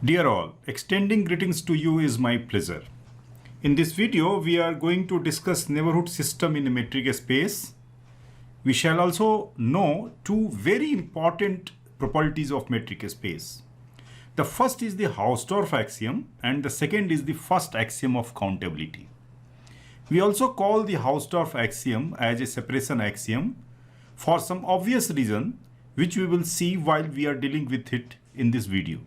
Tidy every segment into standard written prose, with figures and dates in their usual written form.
Dear all, extending greetings to you is my pleasure. In this video, we are going to discuss neighborhood system in a metric space. We shall also know two very important properties of metric space. The first is the Hausdorff axiom and the second is the first axiom of countability. We also call the Hausdorff axiom as a separation axiom for some obvious reason which we will see while we are dealing with it in this video.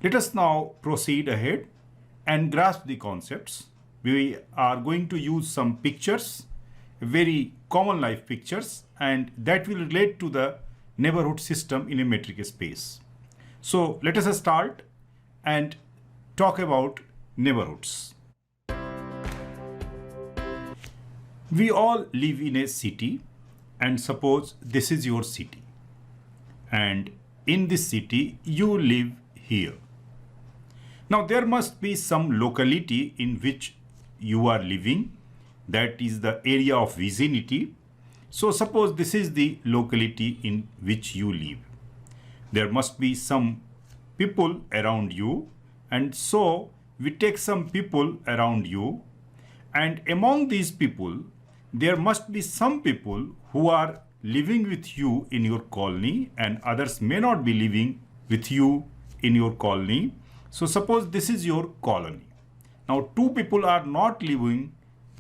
Let us now proceed ahead and grasp the concepts. We are going to use some pictures, very common life pictures, and that will relate to the neighborhood system in a metric space. So let us start and talk about neighborhoods. We all live in a city, and suppose this is your city, and in this city you live here. Now there must be some locality in which you are living, that is the area of vicinity. So suppose this is the locality in which you live. There must be some people around you, and so we take some people around you, and among these people there must be some people who are living with you in your colony and others may not be living with you in your colony. So suppose this is your colony. Now two people are not living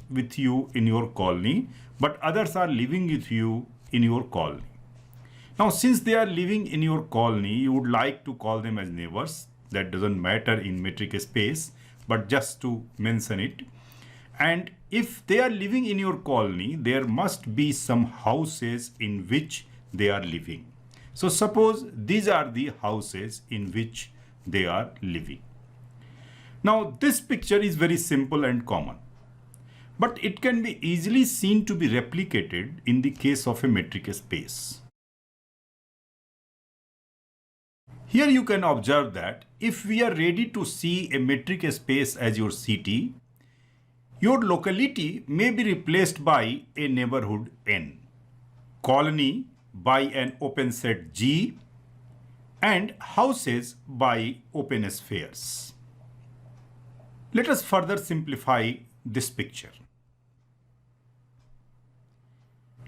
with you in your colony, but others are living with you in your colony. Now since they are living in your colony, you would like to call them as neighbors. That doesn't matter in metric space, but just to mention it. And if they are living in your colony, there must be some houses in which they are living. So suppose these are the houses in which they are living. Now this picture is very simple and common, but it can be easily seen to be replicated in the case of a metric space. Here you can observe that if we are ready to see a metric space as your city, your locality may be replaced by a neighborhood N, colony by an open set G, and houses by open spheres. Let us further simplify this picture.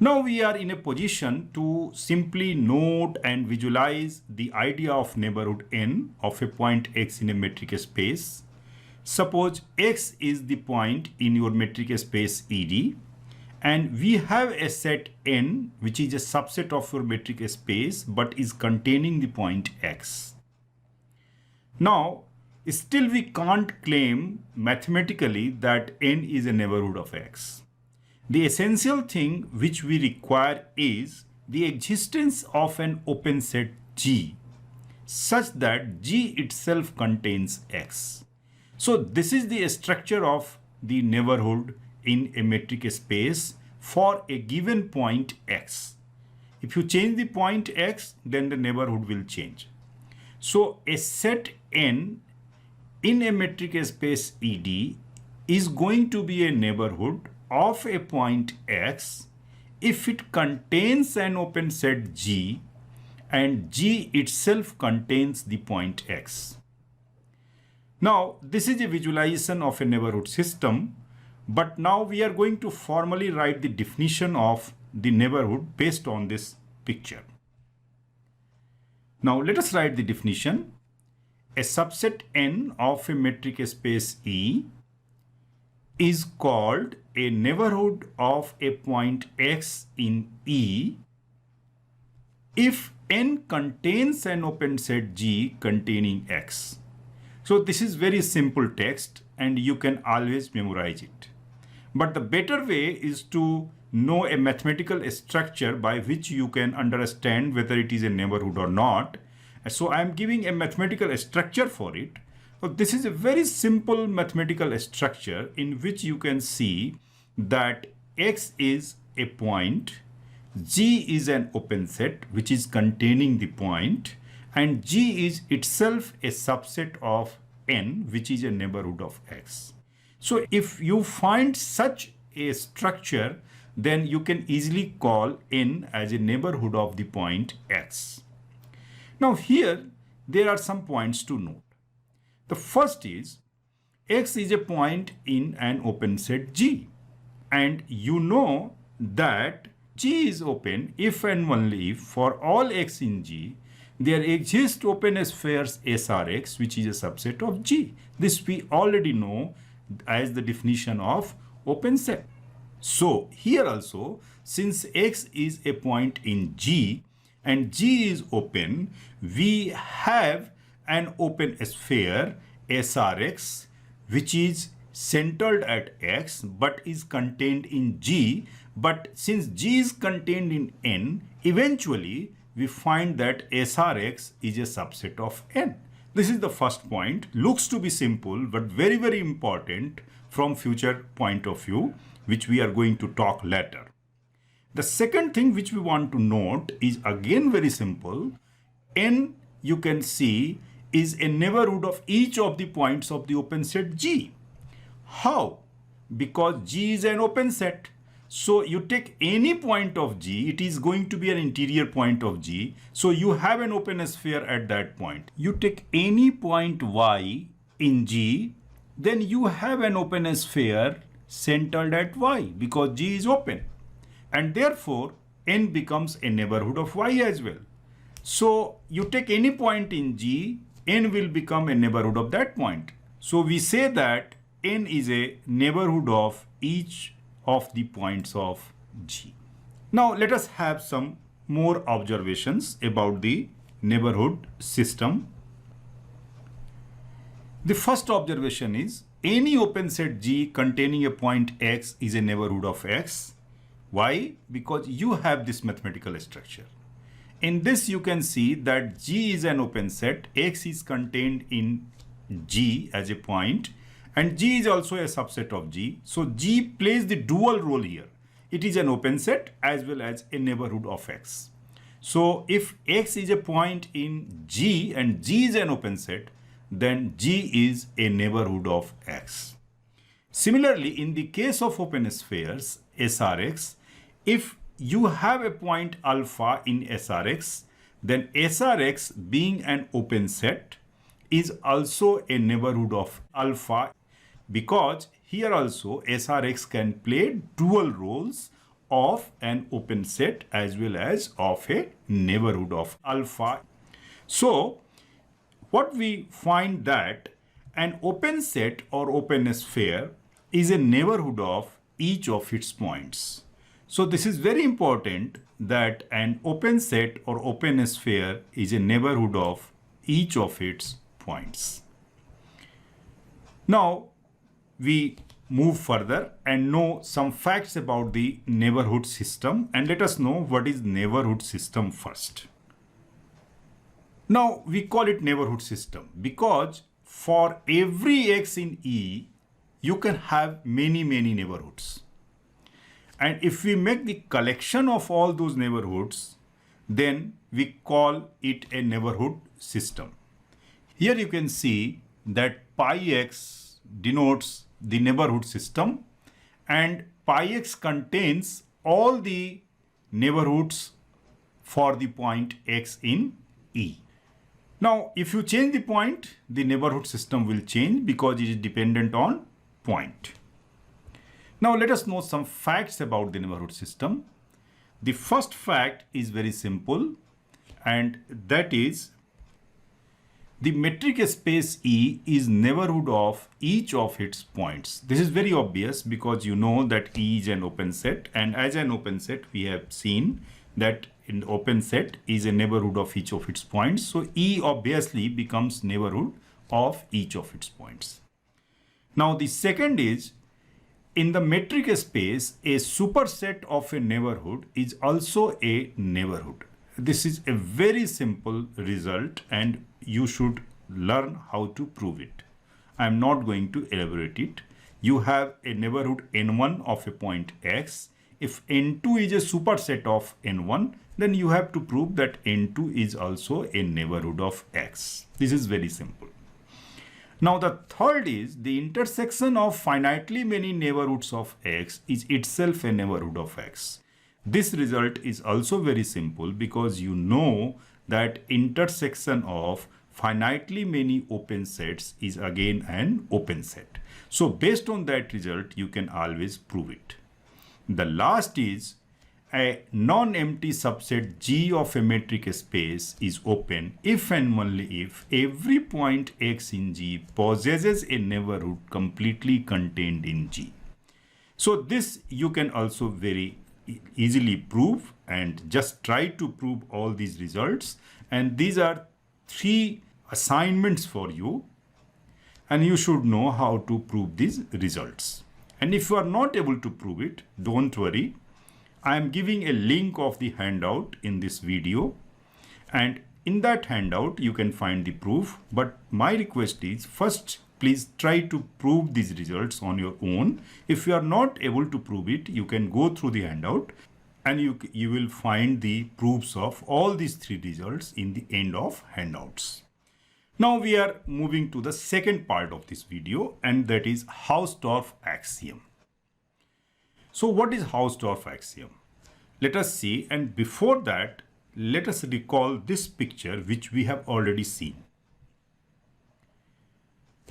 Now we are in a position to simply note and visualize the idea of neighborhood N of a point X in a metric space. Suppose X is the point in your metric space ED, and we have a set N which is a subset of your metric space but is containing the point X. Now still we can't claim mathematically that N is a neighborhood of X. The essential thing which we require is the existence of an open set G such that G itself contains X. So this is the structure of the neighborhood in a metric space for a given point X. If you change the point X, then the neighborhood will change. So a set N in a metric space ED is going to be a neighborhood of a point X if it contains an open set G and G itself contains the point X. Now this is a visualization of a neighborhood system, but now we are going to formally write the definition of the neighborhood based on this picture. Now let us write the definition. A subset N of a metric space E is called a neighborhood of a point X in E if N contains an open set G containing X. So this is very simple text and you can always memorize it. But the better way is to know a mathematical structure by which you can understand whether it is a neighborhood or not. So I am giving a mathematical structure for it. So this is a very simple mathematical structure in which you can see that X is a point, G is an open set which is containing the point, and G is itself a subset of N which is a neighborhood of X. So if you find such a structure, then you can easily call N as a neighborhood of the point X. Now here there are some points to note. The first is X is a point in an open set G, and you know that G is open if and only if for all X in G there exists open spheres SRX, which is a subset of G. This we already know as the definition of open set. So here also, since X is a point in G and G is open, we have an open sphere SRX which is centered at X but is contained in G. But since G is contained in N, eventually we find that SRX is a subset of N. This is the first point. Looks to be simple but very, very important from future point of view, which we are going to talk later. The second thing which we want to note is again very simple. N, you can see, is a neighborhood of each of the points of the open set G. How? Because G is an open set. So you take any point of G, it is going to be an interior point of G. So you have an open sphere at that point. You take any point Y in G, then you have an open sphere centered at Y because G is open. And therefore, N becomes a neighborhood of Y as well. So you take any point in G, N will become a neighborhood of that point. So we say that N is a neighborhood of each of the points of G. Now let us have some more observations about the neighborhood system. The first observation is any open set G containing a point X is a neighborhood of X. Why? Because you have this mathematical structure. In this you can see that G is an open set, X is contained in G as a point, and G is also a subset of G. So G plays the dual role here. It is an open set as well as a neighborhood of X. So if X is a point in G and G is an open set, then G is a neighborhood of X. Similarly, in the case of open spheres, SRX, if you have a point alpha in SRX, then SRX being an open set is also a neighborhood of alpha, because here also SRX can play dual roles of an open set as well as of a neighborhood of alpha. So what we find that an open set or open sphere is a neighborhood of each of its points. So this is very important that an open set or open sphere is a neighborhood of each of its points. Now we move further and know some facts about the neighborhood system, and let us know what is neighborhood system first. Now we call it neighborhood system because for every X in E, you can have many neighborhoods. And if we make the collection of all those neighborhoods, then we call it a neighborhood system. Here you can see that pi x denotes the neighborhood system, and pi x contains all the neighborhoods for the point X in E. Now, if you change the point, the neighborhood system will change because it is dependent on point. Now let us know some facts about the neighborhood system. The first fact is very simple, and that is the metric space E is neighborhood of each of its points. This is very obvious because you know that E is an open set, and as an open set we have seen that in the open set is a neighborhood of each of its points. So E obviously becomes neighborhood of each of its points. Now the second is, in the metric space, a superset of a neighborhood is also a neighborhood. This is a very simple result and you should learn how to prove it. I am not going to elaborate it. You have a neighborhood N1 of a point X. If N2 is a superset of N1, then you have to prove that N2 is also a neighborhood of X. This is very simple. Now the third is the intersection of finitely many neighborhoods of X is itself a neighborhood of X. This result is also very simple because you know that intersection of finitely many open sets is again an open set. So based on that result, you can always prove it. The last is a non-empty subset G of a metric space is open if and only if every point X in G possesses a neighborhood completely contained in G. So this you can also very easily prove, and just try to prove all these results. And these are 3 assignments for you, and you should know how to prove these results. And if you are not able to prove it, don't worry. I am giving a link of the handout in this video, and in that handout you can find the proof. But my request is, first please try to prove these results on your own. If you are not able to prove it, you can go through the handout and you will find the proofs of all these 3 results in the end of handouts. Now we are moving to the second part of this video, and that is Hausdorff axiom. So what is Hausdorff axiom? Let us see, and before that, let us recall this picture which we have already seen.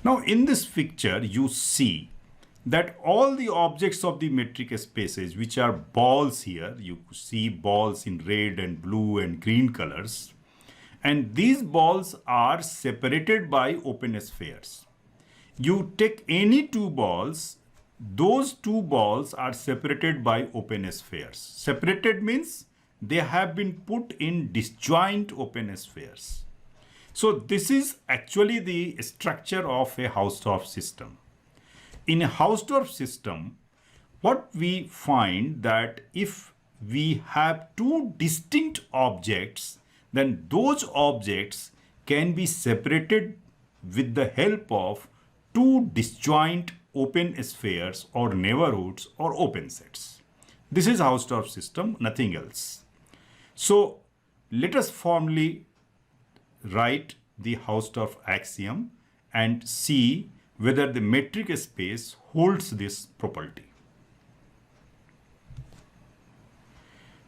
Now in this picture, you see that all the objects of the metric spaces, which are balls here, you see balls in red and blue and green colors, and these balls are separated by open spheres. You take any 2 balls, those 2 balls are separated by open spheres. Separated means they have been put in disjoint open spheres. So this is actually the structure of a Hausdorff system. In a Hausdorff system, what we find that if we have 2 distinct objects, then those objects can be separated with the help of 2 disjoint open spheres or neighborhoods or open sets. This is Hausdorff system, nothing else. So let us formally write the Hausdorff axiom and see whether the metric space holds this property.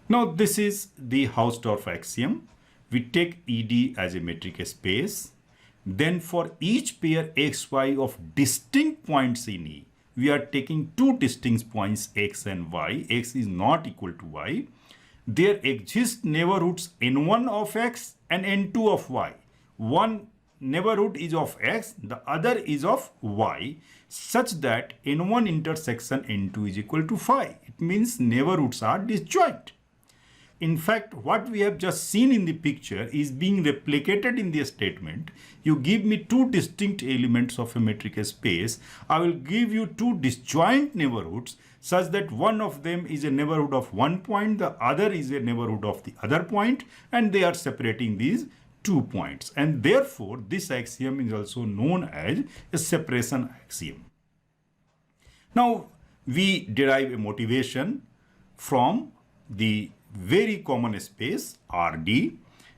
Now this is the Hausdorff axiom. We take ED as a metric space. Then for each pair xy of distinct points in E, we are taking 2 distinct points x and y. X is not equal to y. There exist neighborhoods n1 of x and n2 of y. One neighborhood is of x, the other is of y, such that n1 intersection n2 is equal to phi. It means neighborhoods are disjoint. In fact, what we have just seen in the picture is being replicated in the statement. You give me 2 distinct elements of a metric space. I will give you 2 disjoint neighborhoods such that one of them is a neighborhood of one point, the other is a neighborhood of the other point, and they are separating these 2 points. And therefore, this axiom is also known as a separation axiom. Now, we derive a motivation from the very common space RD.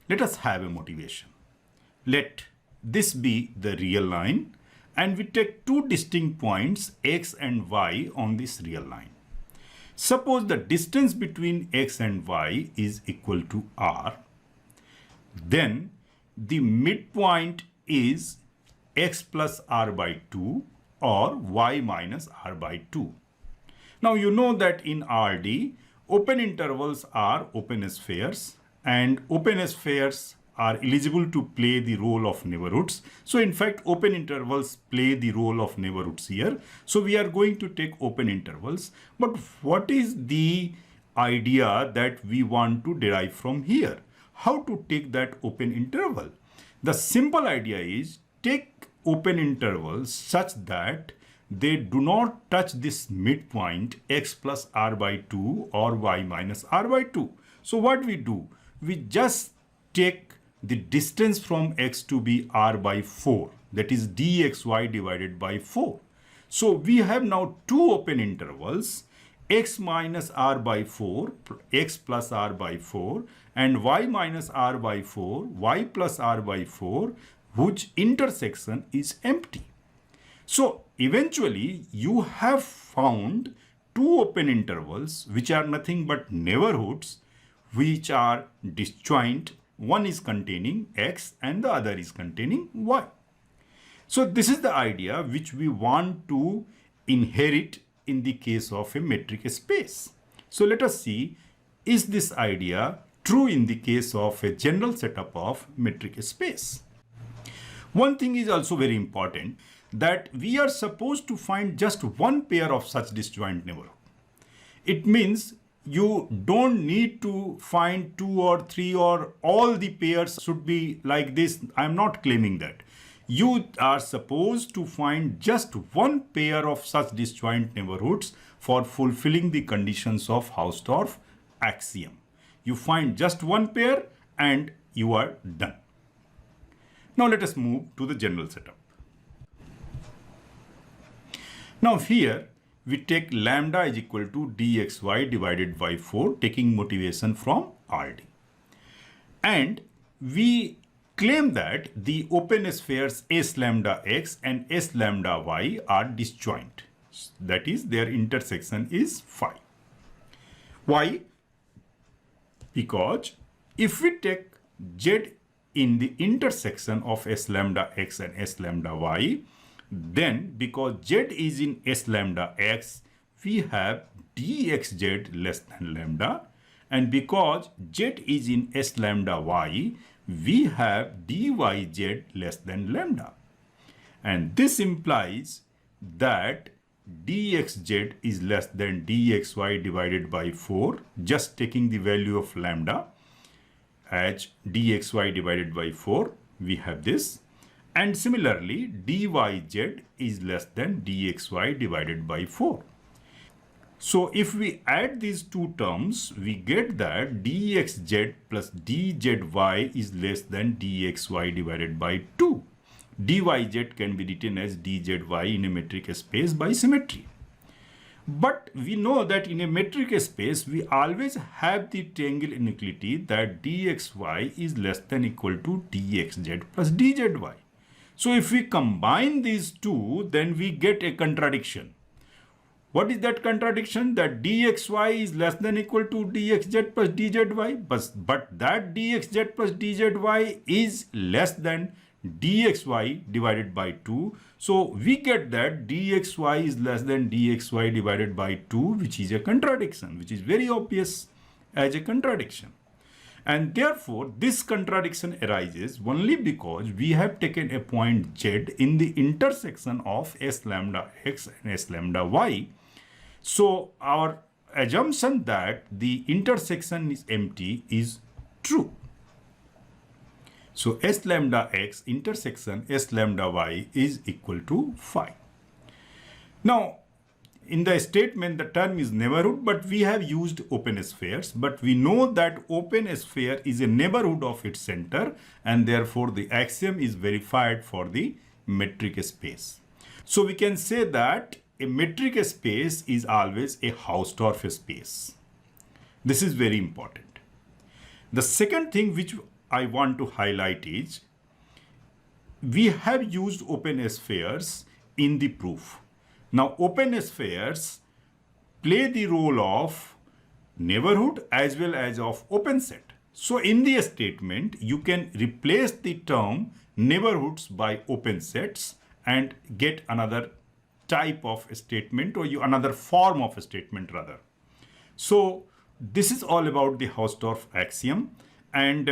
Let us have a motivation. Let this be the real line, and we take 2 distinct points x and y on this real line. Suppose the distance between x and y is equal to r. Then the midpoint is x plus r by 2 or y minus r by 2. Now you know that in RD, open intervals are open spheres, and open spheres are eligible to play the role of neighborhoods. So in fact, open intervals play the role of neighborhoods here. So we are going to take open intervals. But what is the idea that we want to derive from here? How to take that open interval? The simple idea is take open intervals such that they do not touch this midpoint x plus r by 2 or y minus r by 2. So what we do? We just take the distance from x to be r by 4. That is dxy divided by 4. So we have now 2 open intervals, x minus r by 4, x plus r by 4, and y minus r by 4, y plus r by 4, whose intersection is empty. So eventually you have found 2 open intervals which are nothing but neighborhoods which are disjoint one is containing x and the other is containing y. So this is the idea which we want to inherit in the case of a metric space. So let us see, is this idea true in the case of a general setup of metric space? One thing is also very important, that we are supposed to find just one pair of such disjoint neighborhood. It means you don't need to find 2 or 3 or all the pairs should be like this. I am not claiming that. You are supposed to find just one pair of such disjoint neighborhoods for fulfilling the conditions of Hausdorff axiom. You find just one pair and you are done. Now let us move to the general setup. Now here we take lambda is equal to dxy divided by 4, taking motivation from RD. And we claim that the open spheres S lambda x and S lambda y are disjoint. That is, their intersection is phi. Why? Because if we take Z in the intersection of S lambda x and S lambda y, then because Z is in S lambda x, we have dxz less than lambda, and because Z is in S lambda y, we have dyz less than lambda. And this implies that dxz is less than dxy divided by 4, just taking the value of lambda as dxy divided by 4, we have this. And similarly, dyz is less than dxy divided by 4. So if we add these two terms, we get that dxz plus dzy is less than dxy divided by 2. dyz can be written as dzy in a metric space by symmetry. But we know that in a metric space, we always have the triangle inequality that dxy is less than equal to dxz plus dzy. So if we combine these two, then we get a contradiction. What is that contradiction? That dxy is less than equal to dxz plus dzy, but that dxz plus dzy is less than dxy divided by 2. So we get that dxy is less than dxy divided by 2, which is a contradiction, which is very obvious as a contradiction. And therefore, this contradiction arises only because we have taken a point Z in the intersection of S lambda x and S lambda y. So our assumption that the intersection is empty is true. So S lambda x intersection S lambda y is equal to phi. Now, in the statement, the term is neighborhood, but we have used open spheres. But we know that open sphere is a neighborhood of its center, and therefore the axiom is verified for the metric space. So we can say that a metric space is always a Hausdorff space. This is very important. The second thing which I want to highlight is we have used open spheres in the proof. Now, open spheres play the role of neighborhood as well as of open set. So in the statement, you can replace the term neighborhoods by open sets and get another type of a statement, or another form of a statement rather. So this is all about the Hausdorff axiom, and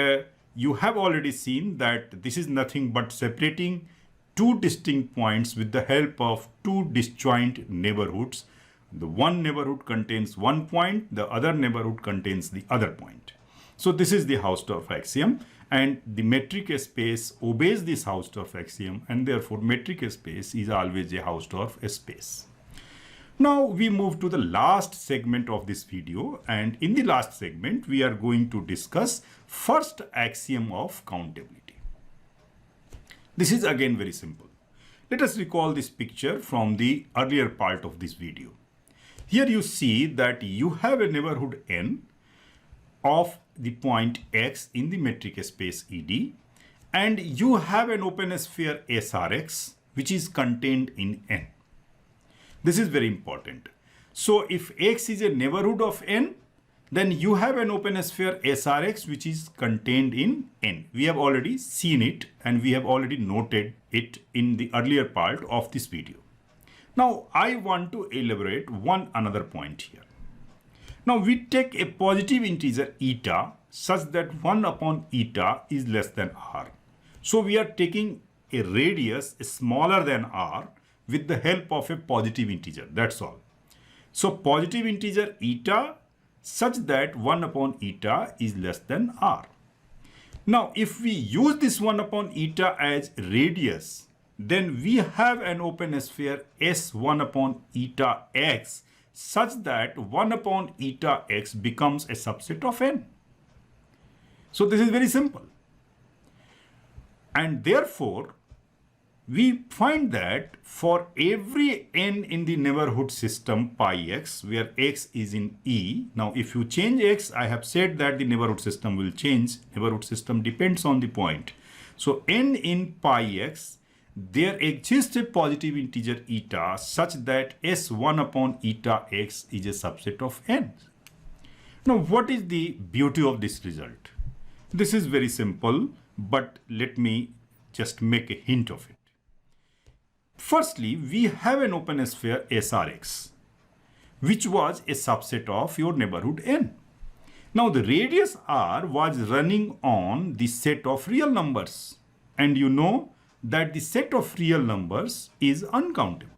you have already seen that this is nothing but separating two distinct points with the help of two disjoint neighborhoods. The one neighborhood contains one point, the other neighborhood contains the other point. So this is the Hausdorff axiom, and the metric space obeys this Hausdorff axiom, and therefore metric space is always a Hausdorff space. Now we move to the last segment of this video, and in the last segment we are going to discuss first axiom of countability. This is again very simple. Let us recall this picture from the earlier part of this video. Here you see that you have a neighborhood n of the point x in the metric space ED, and you have an open sphere SRX which is contained in n. This is very important. So if x is a neighborhood of n, then you have an open sphere SRX which is contained in N. We have already seen it and we have already noted it in the earlier part of this video. Now I want to elaborate one another point here. Now we take a positive integer eta such that 1 upon eta is less than r. So we are taking a radius smaller than r with the help of a positive integer, that's all. So positive integer eta such that 1 upon eta is less than r. Now if we use this 1 upon eta as radius, then we have an open sphere S1 upon eta x such that 1 upon eta x becomes a subset of n. So this is very simple. And therefore, we find that for every n in the neighborhood system pi x, where x is in E, now if you change x, I have said that the neighborhood system will change. Neighborhood system depends on the point. So n in pi x, there exists a positive integer eta such that S1 upon eta x is a subset of n. Now what is the beauty of this result? This is very simple, but let me just make a hint of it. Firstly, we have an open sphere SRX, which was a subset of your neighborhood n. Now the radius r was running on the set of real numbers, and you know that the set of real numbers is uncountable.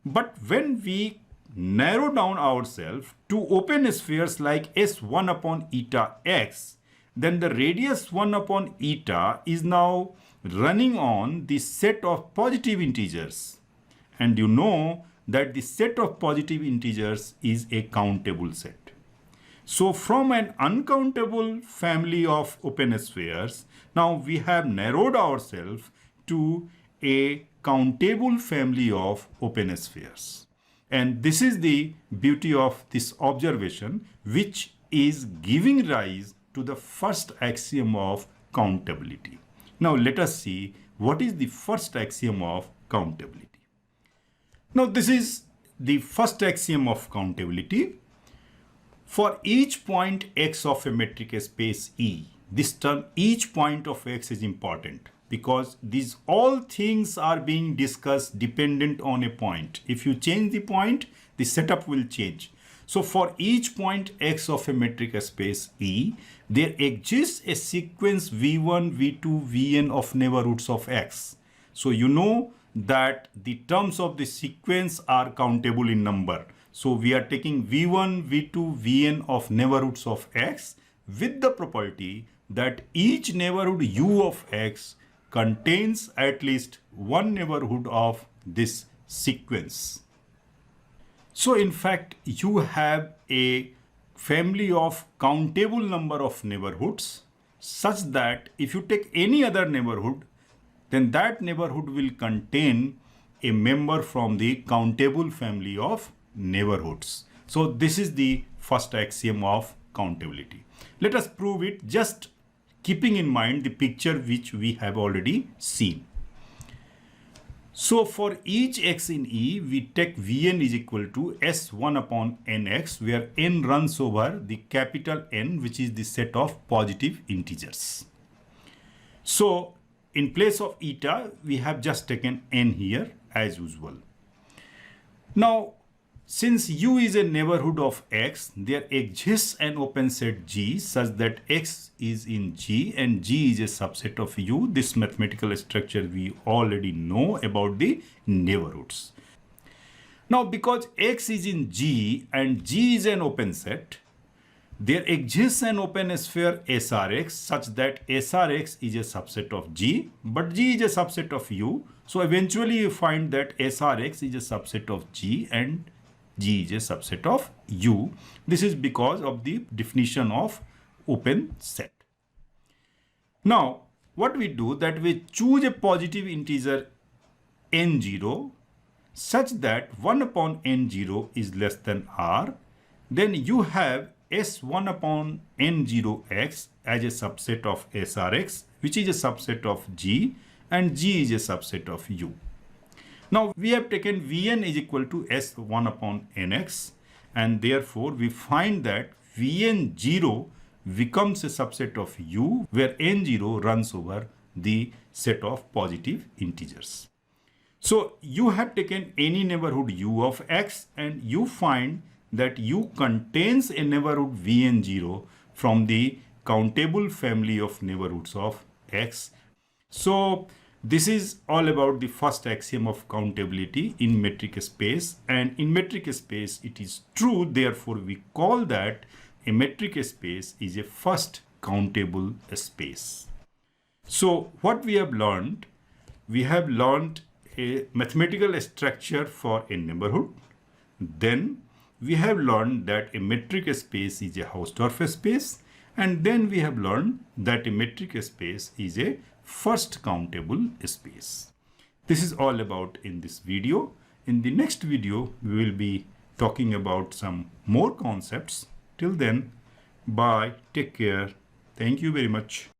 But when we narrow down ourselves to open spheres like S1 upon eta x, then the radius 1 upon eta is now running on the set of positive integers. And you know that the set of positive integers is a countable set. So from an uncountable family of open spheres, now we have narrowed ourselves to a countable family of open spheres. And this is the beauty of this observation, which is giving rise to the first axiom of countability. Now let us see what is the first axiom of countability. Now this is the first axiom of countability. For each point x of a metric space E, this term each point of x is important because these all things are being discussed dependent on a point. If you change the point, the setup will change. So for each point x of a metric space E, there exists a sequence v1, v2, vn of neighborhoods of x. So you know that the terms of the sequence are countable in number. So we are taking v1, v2, vn of neighborhoods of x with the property that each neighborhood u of x contains at least one neighborhood of this sequence. So in fact, you have a family of countable number of neighborhoods such that if you take any other neighborhood, then that neighborhood will contain a member from the countable family of neighborhoods. So this is the first axiom of countability. Let us prove it just keeping in mind the picture which we have already seen. So for each x in E, we take Vn is equal to S1 upon Nx, where n runs over the capital N, which is the set of positive integers. So in place of eta, we have just taken n here as usual. Now, since U is a neighborhood of X, there exists an open set G such that X is in G and G is a subset of U. This mathematical structure we already know about the neighborhoods. Now, because X is in G and G is an open set, there exists an open sphere SRX such that SRX is a subset of G, but G is a subset of U. So eventually you find that SRX is a subset of G and G is a subset of U. This is because of the definition of open set. Now, what we do that we choose a positive integer n0 such that 1 upon n0 is less than r. Then you have S1 upon n0x as a subset of SRX, which is a subset of G, and G is a subset of U. Now we have taken Vn is equal to S1 upon Nx, and therefore we find that Vn0 becomes a subset of U, where n0 runs over the set of positive integers. So you have taken any neighborhood U of X and you find that U contains a neighborhood Vn0 from the countable family of neighborhoods of X. So this is all about the first axiom of countability in metric space, and in metric space it is true, therefore we call that a metric space is a first countable space. So what we have learned? We have learned a mathematical structure for a neighborhood. Then we have learned that a metric space is a Hausdorff space, and then we have learned that a metric space is a first countable space. This is all about in this video. In the next video, we will be talking about some more concepts. Till then, bye, take care. Thank you very much.